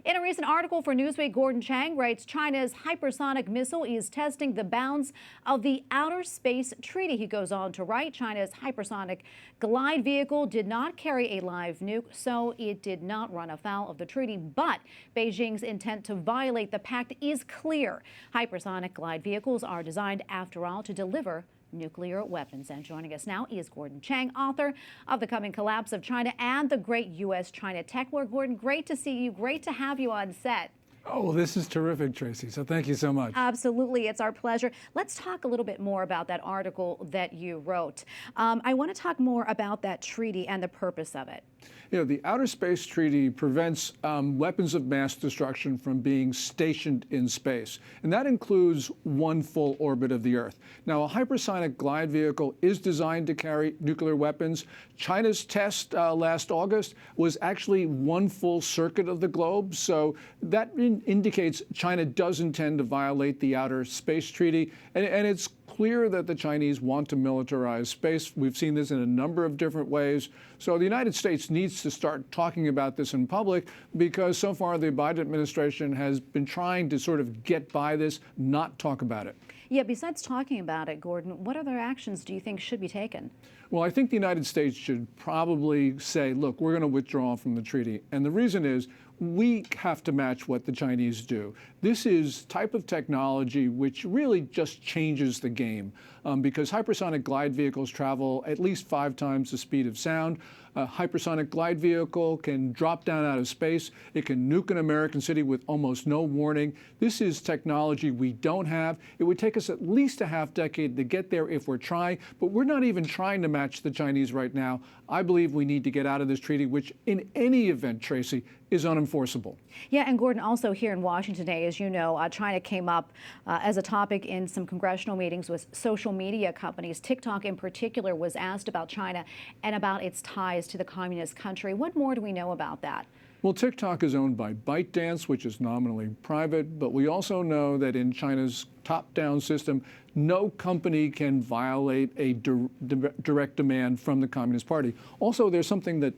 In a recent article for Newsweek, Gordon Chang writes China's hypersonic missile is testing the bounds of the Outer Space Treaty. He goes on to write China's hypersonic glide vehicle did not carry a live nuke, so it did not run afoul of the treaty. But Beijing's intent to violate the pact is clear. Hypersonic glide vehicles are designed, after all, to deliver nuclear weapons. And joining us now is Gordon Chang, author of The Coming Collapse of China and the Great U.S.-China Tech War. Gordon, great to see you. Great to have you on set. Oh, well, this is terrific, Tracy. So thank you so much. Absolutely. It's our pleasure. Let's talk a little bit more about that article that you wrote. I want to talk more about that treaty and the purpose of it. You know, the Outer Space Treaty prevents weapons of mass destruction from being stationed in space, and that includes one full orbit of the Earth. Now, a hypersonic glide vehicle is designed to carry nuclear weapons. China's test last August was actually one full circuit of the globe, so that indicates China does intend to violate the Outer Space Treaty, and it's clear that the Chinese want to militarize space. We've seen this in a number of different ways. So the United States needs to start talking about this in public, because so far the Biden administration has been trying to sort of get by this, not talk about it. Yeah, besides talking about it, Gordon, what other actions do you think should be taken? Well, I think the United States should probably say, look, we're going to withdraw from the treaty. And the reason is we have to match what the Chinese do. This is type of technology which really just changes the game, because hypersonic glide vehicles travel at least 5 times the speed of sound. A hypersonic glide vehicle can drop down out of space. It can nuke an American city with almost no warning. This is technology we don't have. It would take us at least a half decade to get there if we're trying, but we're not even trying to match the Chinese right now. I believe we need to get out of this treaty, which in any event, Tracy, is unenforceable. Yeah, and Gordon, also here in Washington today, as you know, China came up as a topic in some congressional meetings with social media companies. Tik Tok in particular was asked about China and about its ties to the communist country. What more do we know about that? Well, Tik Tok is owned by ByteDance, which is nominally private, but we also know that in China's top-down system, no company can violate a direct demand from the Communist Party. Also, there's something that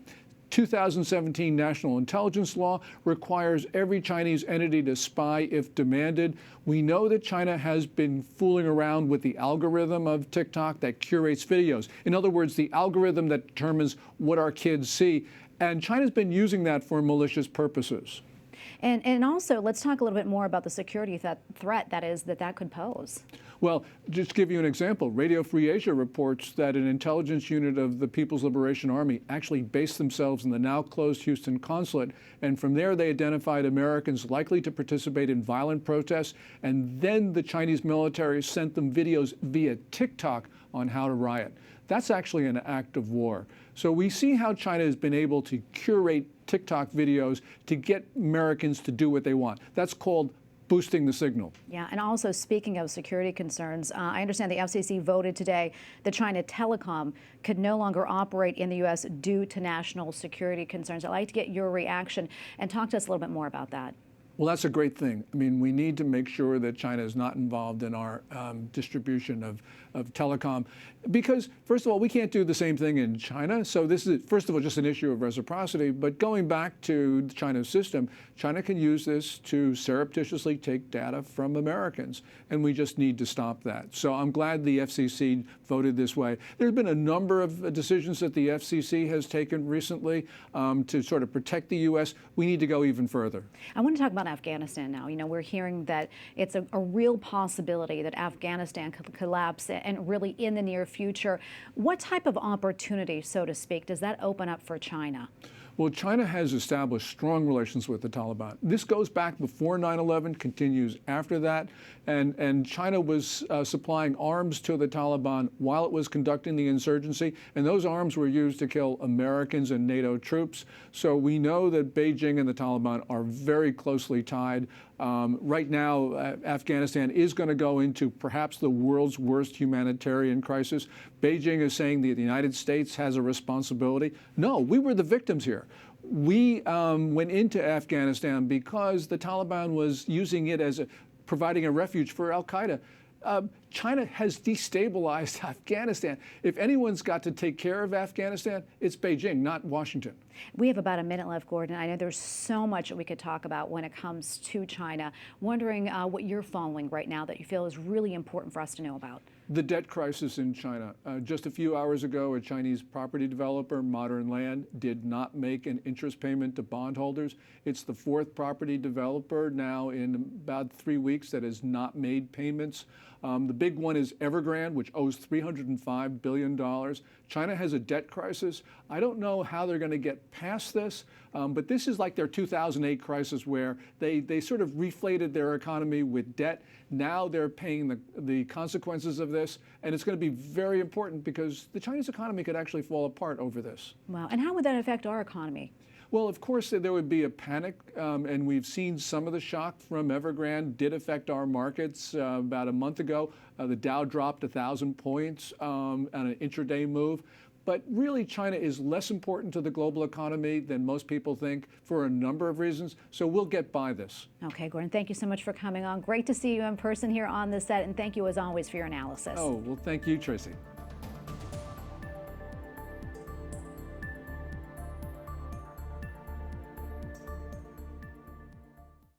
2017 national intelligence law requires every Chinese entity to spy if demanded. We know that China has been fooling around with the algorithm of TikTok that curates videos. In other words, the algorithm that determines what our kids see. And China's been using that for malicious purposes. And also, let's talk a little bit more about the security threat that could pose. Well, just to give you an example, Radio Free Asia reports that an intelligence unit of the People's Liberation Army actually based themselves in the now-closed Houston consulate, and from there they identified Americans likely to participate in violent protests, and then the Chinese military sent them videos via TikTok on how to riot. That's actually an act of war. So we see how China has been able to curate TikTok videos to get Americans to do what they want. That's called boosting the signal. Yeah, and also speaking of security concerns, I understand the FCC voted today that China Telecom could no longer operate in the U.S. due to national security concerns. I'd like to get your reaction and talk to us a little bit more about that. Well, that's a great thing. I mean, we need to make sure that China is not involved in our distribution of telecom, because, first of all, we can't do the same thing in China. So this is, first of all, just an issue of reciprocity. But going back to China's system, China can use this to surreptitiously take data from Americans, and we just need to stop that. So I'm glad the FCC voted this way. There have been a number of decisions that the FCC has taken recently to sort of protect the U.S. We need to go even further. I want to talk about Afghanistan now. You know, we're hearing that it's a real possibility that Afghanistan could collapse, and really in the near future. What type of opportunity, so to speak, does that open up for China? Well, China has established strong relations with the Taliban. This goes back before 9/11, continues after that, and China was supplying arms to the Taliban while it was conducting the insurgency, and those arms were used to kill Americans and NATO troops. So we know that Beijing and the Taliban are very closely tied. Right now, Afghanistan is going to go into perhaps the world's worst humanitarian crisis. Beijing is saying that the United States has a responsibility. No, we were the victims here. We went into Afghanistan because the Taliban was using it as providing a refuge for al-Qaeda. China has destabilized Afghanistan. If anyone's got to take care of Afghanistan, it's Beijing, not Washington. We have about a minute left, Gordon. I know there's so much that we could talk about when it comes to China. Wondering what you're following right now that you feel is really important for us to know about. The debt crisis in China. Just a few hours ago, a Chinese property developer, Modern Land, did not make an interest payment to bondholders. It's the fourth property developer now in about 3 weeks that has not made payments. The big one is Evergrande, which owes $305 billion. China has a debt crisis. I don't know how they're going to get past this, but this is like their 2008 crisis where they sort of reflated their economy with debt. Now they're paying the consequences of this, and it's going to be very important because the Chinese economy could actually fall apart over this. Wow. And how would that affect our economy? Well, of course, there would be a panic, and we've seen some of the shock from Evergrande did affect our markets. About a month ago, the Dow dropped 1,000 points on an intraday move. But really, China is less important to the global economy than most people think for a number of reasons. So we'll get by this. Okay, Gordon, thank you so much for coming on. Great to see you in person here on the set, and thank you, as always, for your analysis. Oh, well, thank you, Tracy.